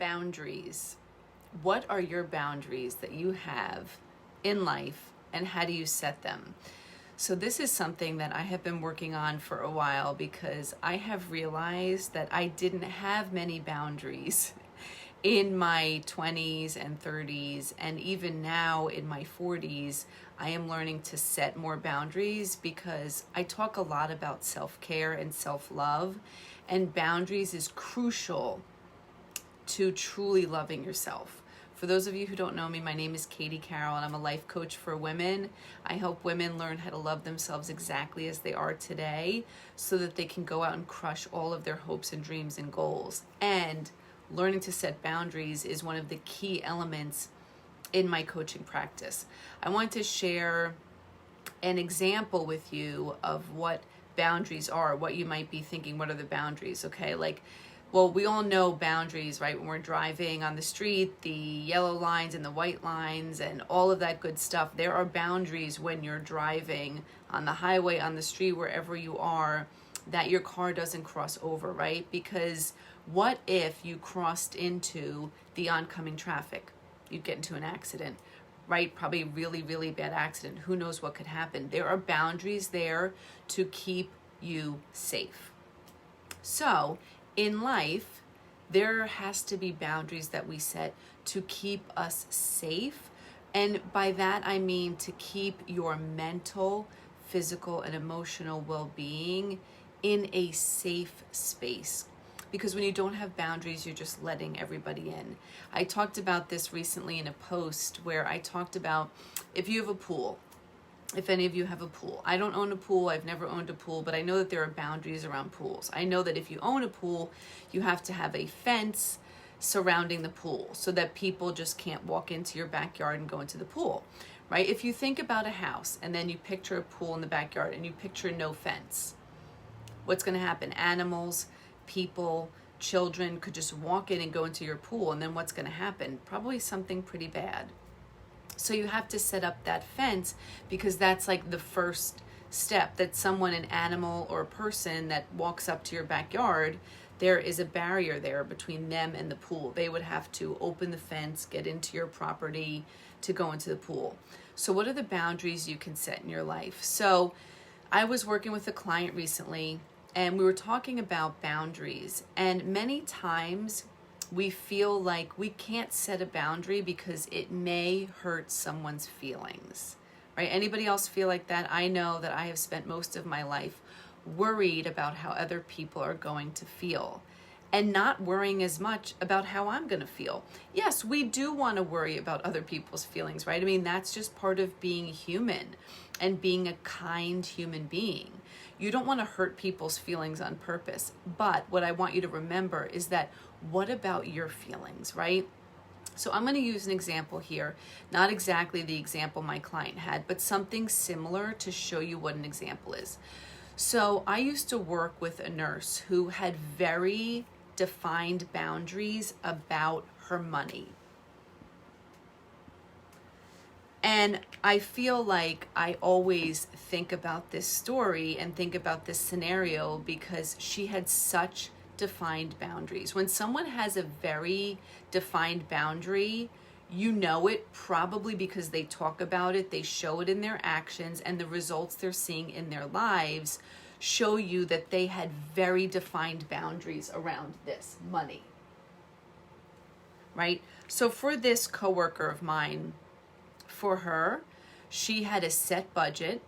Boundaries. What are your boundaries that you have in life, and how do you set them? So this is something that I have been working on for a while, because I have realized that I didn't have many boundaries in my 20s and 30s, and even now in my 40s. I am learning to set more boundaries, because I talk a lot about self-care and self-love, and boundaries is crucial to truly loving yourself. For those of you who don't know me, my name is Katie Carroll, and I'm a life coach for women. I help women learn how to love themselves exactly as they are today, so that they can go out and crush all of their hopes and dreams and goals. And learning to set boundaries is one of the key elements in my coaching practice. I want to share an example with you of what boundaries are, what you might be thinking, what are the boundaries, okay? Well, we all know boundaries, right? When we're driving on the street, the yellow lines and the white lines and all of that good stuff. There are boundaries when you're driving on the highway, on the street, wherever you are, that your car doesn't cross over, right? Because what if you crossed into the oncoming traffic? You'd get into an accident, right? Probably a really, really bad accident. Who knows what could happen? There are boundaries there to keep you safe. So in life, there has to be boundaries that we set to keep us safe. And by that, I mean to keep your mental, physical, and emotional well-being in a safe space. Because when you don't have boundaries, you're just letting everybody in. I talked about this recently in a post where I talked about, if you have a pool, if any of you have a pool. I don't own a pool. I've never owned a pool, but I know that there are boundaries around pools. I know that if you own a pool, you have to have a fence surrounding the pool so that people just can't walk into your backyard and go into the pool, right? If you think about a house and then you picture a pool in the backyard and you picture no fence, what's going to happen? Animals, people, children could just walk in and go into your pool, and then what's going to happen? Probably something pretty bad. So you have to set up that fence, because that's like the first step, that someone, an animal or a person that walks up to your backyard, there is a barrier there between them and the pool. They would have to open the fence, get into your property to go into the pool. So what are the boundaries you can set in your life? So I was working with a client recently, and we were talking about boundaries, and many times we feel like we can't set a boundary because it may hurt someone's feelings, right? Anybody else feel like that? I know that I have spent most of my life worried about how other people are going to feel, and not worrying as much about how I'm going to feel. Yes, we do want to worry about other people's feelings, right? I mean, that's just part of being human and being a kind human being. You don't want to hurt people's feelings on purpose. But what I want you to remember is that, what about your feelings, right? So I'm going to use an example here, not exactly the example my client had, but something similar to show you what an example is. So I used to work with a nurse who had very defined boundaries about her money. And I feel like I always think about this story and think about this scenario because she had such defined boundaries. When someone has a very defined boundary, you know it probably because they talk about it, they show it in their actions, and the results they're seeing in their lives show you that they had very defined boundaries around this money, right? So for this coworker of mine, for her, she had a set budget.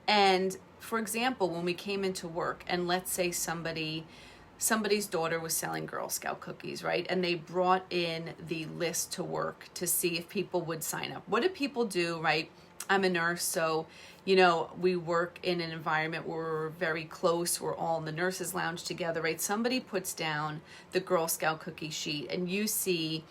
And for example, when we came into work, and let's say somebody's daughter was selling Girl Scout cookies, right? And they brought in the list to work to see if people would sign up. What do people do, right? I'm a nurse, so, we work in an environment where we're very close. We're all in the nurses' lounge together, right? Somebody puts down the Girl Scout cookie sheet, and you see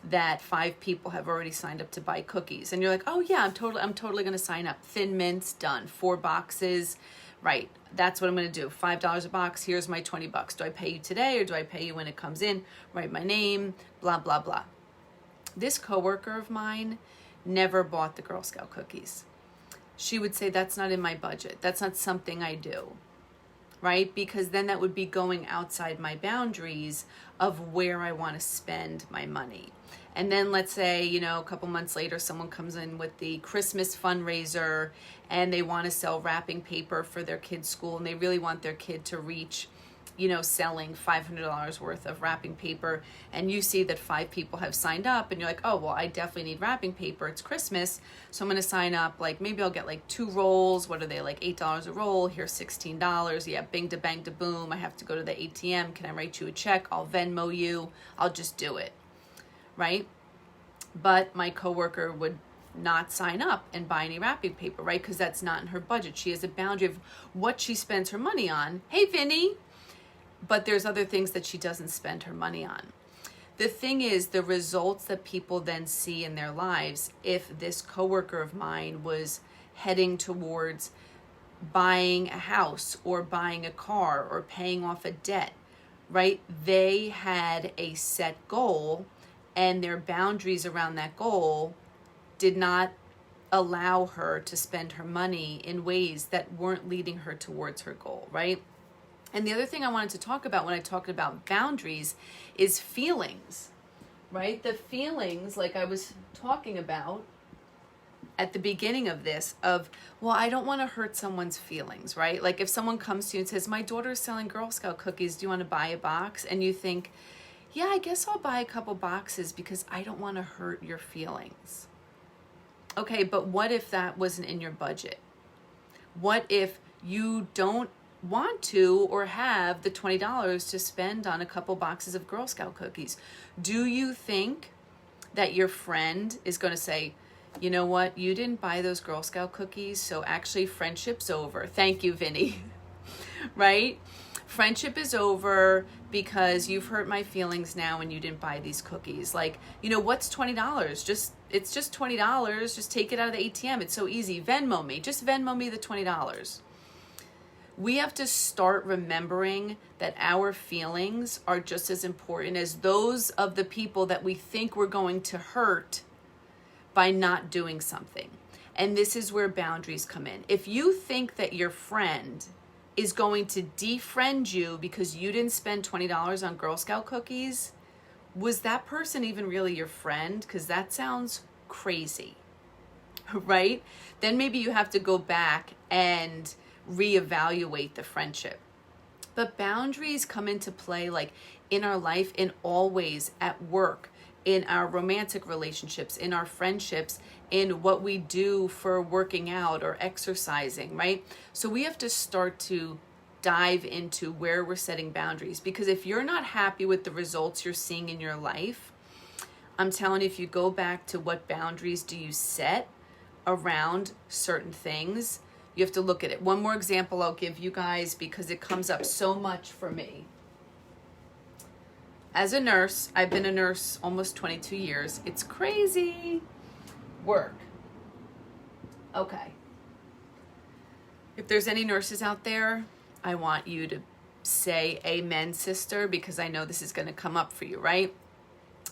that 5 people have already signed up to buy cookies. And you're like, oh yeah, I'm totally going to sign up. Thin Mints, done. 4 boxes, right? That's what I'm going to do. $5 a box. Here's my $20. Do I pay you today or do I pay you when it comes in? Write my name, blah, blah, blah. This coworker of mine never bought the Girl Scout cookies. She would say, that's not in my budget. That's not something I do. right? Because then that would be going outside my boundaries of where I want to spend my money. And then let's say, a couple months later, someone comes in with the Christmas fundraiser and they want to sell wrapping paper for their kid's school, and they really want their kid to reach, selling $500 worth of wrapping paper. And you see that 5 people have signed up and you're like, oh, well, I definitely need wrapping paper. It's Christmas. So I'm going to sign up. Like maybe I'll get like 2 rolls. What are they, like $8 a roll? Here's $16. Yeah, bing to bang to boom. I have to go to the ATM. Can I write you a check? I'll Venmo you. I'll just do it. Right? But my coworker would not sign up and buy any wrapping paper, right? Because that's not in her budget. She has a boundary of what she spends her money on. Hey, Vinny. But there's other things that she doesn't spend her money on. The thing is, the results that people then see in their lives, if this coworker of mine was heading towards buying a house or buying a car or paying off a debt, right? They had a set goal, and their boundaries around that goal did not allow her to spend her money in ways that weren't leading her towards her goal, right? And the other thing I wanted to talk about when I talked about boundaries is feelings, right? The feelings, like I was talking about at the beginning of this, of, well, I don't want to hurt someone's feelings, right? Like if someone comes to you and says, my daughter's selling Girl Scout cookies, do you want to buy a box? And you think, yeah, I guess I'll buy a couple boxes because I don't want to hurt your feelings. Okay, but what if that wasn't in your budget? What if you don't want to or have the $20 to spend on a couple boxes of Girl Scout cookies? Do you think that your friend is going to say, you know what, you didn't buy those Girl Scout cookies, so actually friendship's over. Thank you, Vinny. Right? Friendship is over because you've hurt my feelings now and you didn't buy these cookies. Like, what's $20? It's just $20. Just take it out of the ATM. It's so easy. Venmo me. Just Venmo me the $20. We have to start remembering that our feelings are just as important as those of the people that we think we're going to hurt by not doing something. And this is where boundaries come in. If you think that your friend is going to defriend you because you didn't spend $20 on Girl Scout cookies, was that person even really your friend? Because that sounds crazy, right? Then maybe you have to go back and reevaluate the friendship. But boundaries come into play like in our life in all ways, at work, in our romantic relationships, in our friendships, in what we do for working out or exercising, right? So we have to start to dive into where we're setting boundaries, because if you're not happy with the results you're seeing in your life, I'm telling you, if you go back to what boundaries do you set around certain things, you have to look at it. One more example I'll give you guys because it comes up so much for me. As a nurse, I've been a nurse almost 22 years. It's crazy. Work. Okay. If there's any nurses out there, I want you to say amen, sister, because I know this is going to come up for you, right?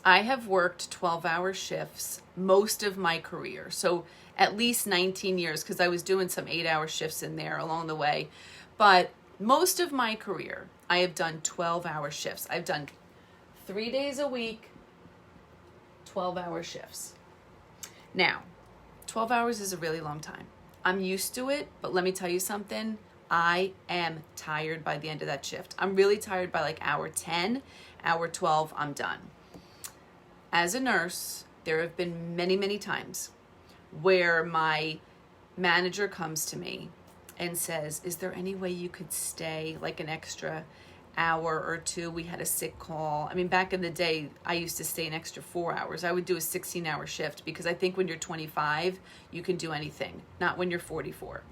I have worked 12-hour shifts most of my career. So at least 19 years, because I was doing some 8-hour shifts in there along the way. But most of my career, I have done 12-hour shifts. I've done 3 days a week, 12-hour shifts. Now, 12 hours is a really long time. I'm used to it, but let me tell you something. I am tired by the end of that shift. I'm really tired by like hour 10, hour 12, I'm done. As a nurse, there have been many, many times where my manager comes to me and says, is there any way you could stay like an extra hour or two? We had a sick call. I mean, back in the day, I used to stay an extra 4 hours. I would do a 16-hour shift because I think when you're 25, you can do anything, not when you're 44.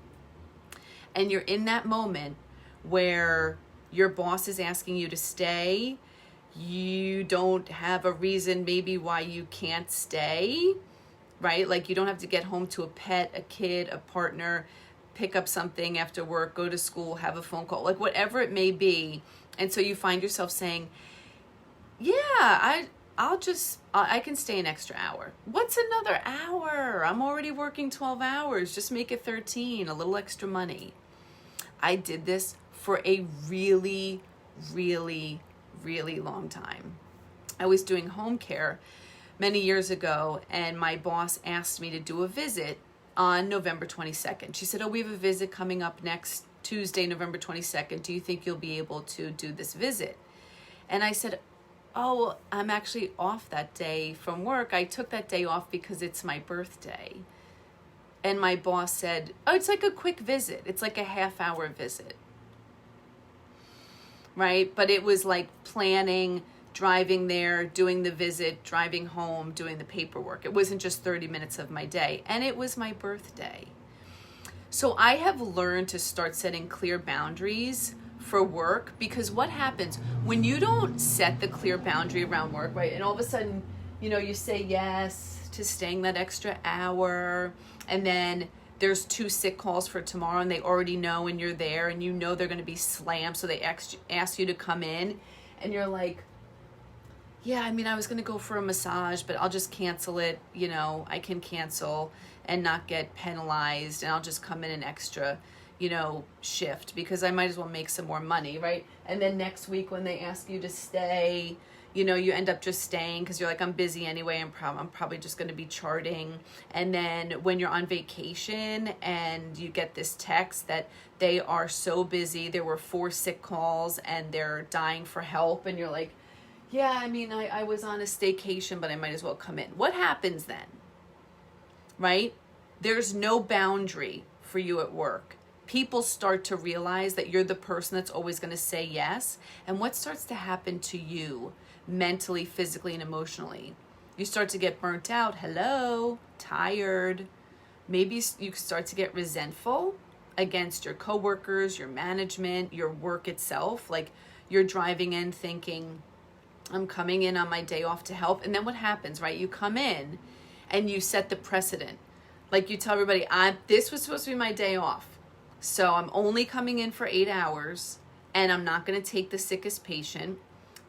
And you're in that moment where your boss is asking you to stay. You don't have a reason maybe why you can't stay, right? Like you don't have to get home to a pet, a kid, a partner, pick up something after work, go to school, have a phone call, like whatever it may be. And so you find yourself saying, yeah, I can stay an extra hour. What's another hour? I'm already working 12 hours. Just make it 13, a little extra money. I did this for a really, really, really long time. I was doing home care many years ago, and my boss asked me to do a visit on November 22nd. She said, oh, we have a visit coming up next Tuesday, November 22nd. Do you think you'll be able to do this visit? And I said, oh, I'm actually off that day from work. I took that day off because it's my birthday. And my boss said, oh, it's like a quick visit. It's like a half-hour visit. Right? But it was like planning, driving there, doing the visit, driving home, doing the paperwork. It wasn't just 30 minutes of my day. And it was my birthday. So I have learned to start setting clear boundaries for work, because what happens when you don't set the clear boundary around work, right? And all of a sudden, you say yes to staying that extra hour, and then there's 2 sick calls for tomorrow, and they already know, and you're there, and they're going to be slammed, so they ask you to come in, and you're like, yeah, I was going to go for a massage, but I'll just cancel it. I can cancel and not get penalized, and I'll just come in an extra shift, because I might as well make some more money, right? And then next week when they ask you to stay, you end up just staying because you're like, I'm busy anyway, I'm probably just going to be charting. And then when you're on vacation and you get this text that they are so busy, there were 4 sick calls and they're dying for help, and you're like, yeah, I was on a staycation, but I might as well come in. What happens then? Right? There's no boundary for you at work. People start to realize that you're the person that's always going to say yes. And what starts to happen to you mentally, physically, and emotionally? You start to get burnt out. Hello, tired. Maybe you start to get resentful against your coworkers, your management, your work itself. Like, you're driving in thinking, I'm coming in on my day off to help. And then what happens, right? You come in and you set the precedent. Like, you tell everybody, this was supposed to be my day off. So I'm only coming in for 8 hours, and I'm not going to take the sickest patient,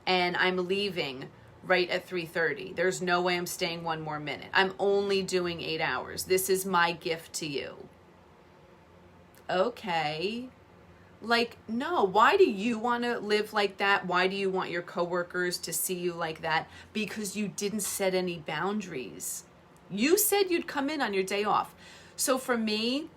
and I'm leaving right at 3:30. There's no way I'm staying 1 more minute. I'm only doing 8 hours. This is my gift to you. Okay. Like, no, why do you want to live like that? Why do you want your coworkers to see you like that? Because you didn't set any boundaries. You said you'd come in on your day off. So for me,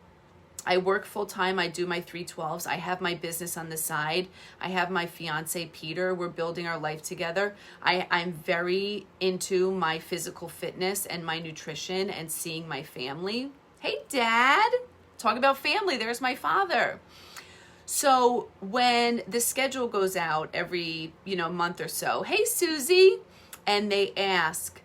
I work full time. I do my 312s. I have my business on the side. I have my fiance, Peter. We're building our life together. I'm very into my physical fitness and my nutrition and seeing my family. Hey, Dad. Talk about family. There's my father. So when the schedule goes out every, month or so, hey, Susie, and they ask,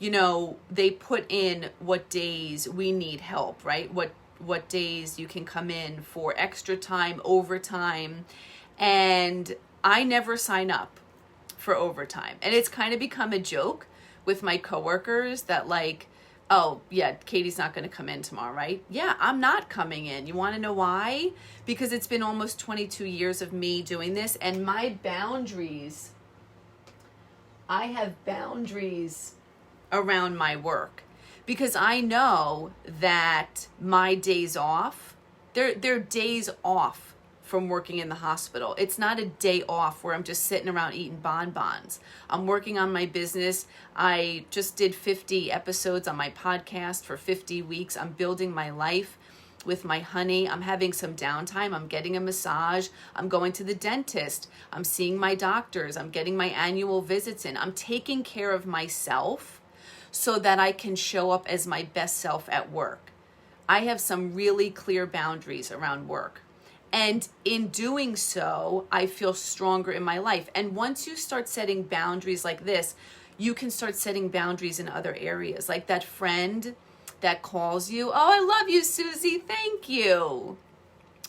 they put in what days we need help, right? What days you can come in for extra time, overtime. And I never sign up for overtime. And it's kind of become a joke with my coworkers that, like, oh, yeah, Katie's not going to come in tomorrow, right? Yeah, I'm not coming in. You want to know why? Because it's been almost 22 years of me doing this, and my boundaries, I have boundaries around my work, because I know that my days off, they're days off from working in the hospital. It's not a day off where I'm just sitting around eating bonbons. I'm working on my business. I just did 50 episodes on my podcast for 50 weeks. I'm building my life with my honey. I'm having some downtime. I'm getting a massage. I'm going to the dentist. I'm seeing my doctors. I'm getting my annual visits in. I'm taking care of myself so that I can show up as my best self at work. I have some really clear boundaries around work. And in doing so, I feel stronger in my life. And once you start setting boundaries like this, you can start setting boundaries in other areas. Like that friend that calls you, oh, I love you, Susie, thank you.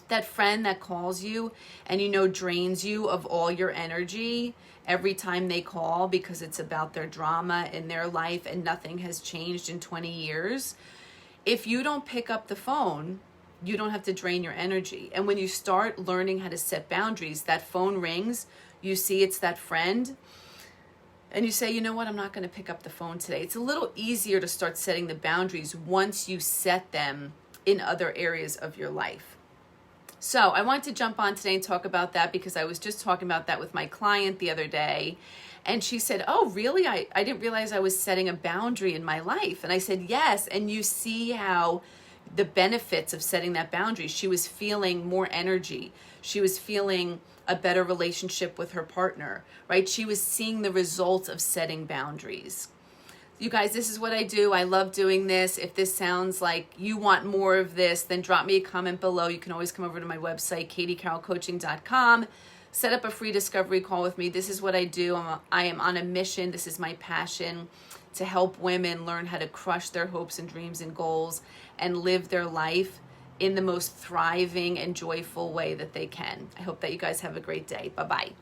That friend that calls you and drains you of all your energy every time they call because it's about their drama in their life and nothing has changed in 20 years. If you don't pick up the phone, you don't have to drain your energy. And when you start learning how to set boundaries, that phone rings, you see it's that friend, and you say, you know what, I'm not going to pick up the phone today. It's a little easier to start setting the boundaries once you set them in other areas of your life. So I wanted to jump on today and talk about that because I was just talking about that with my client the other day. And she said, oh, really? I didn't realize I was setting a boundary in my life. And I said, yes. And you see how the benefits of setting that boundary. She was feeling more energy. She was feeling a better relationship with her partner, right? She was seeing the results of setting boundaries. You guys, this is what I do. I love doing this. If this sounds like you want more of this, then drop me a comment below. You can always come over to my website, katiecarrollcoaching.com. Set up a free discovery call with me. This is what I do. I am on a mission. This is my passion, to help women learn how to crush their hopes and dreams and goals and live their life in the most thriving and joyful way that they can. I hope that you guys have a great day. Bye-bye.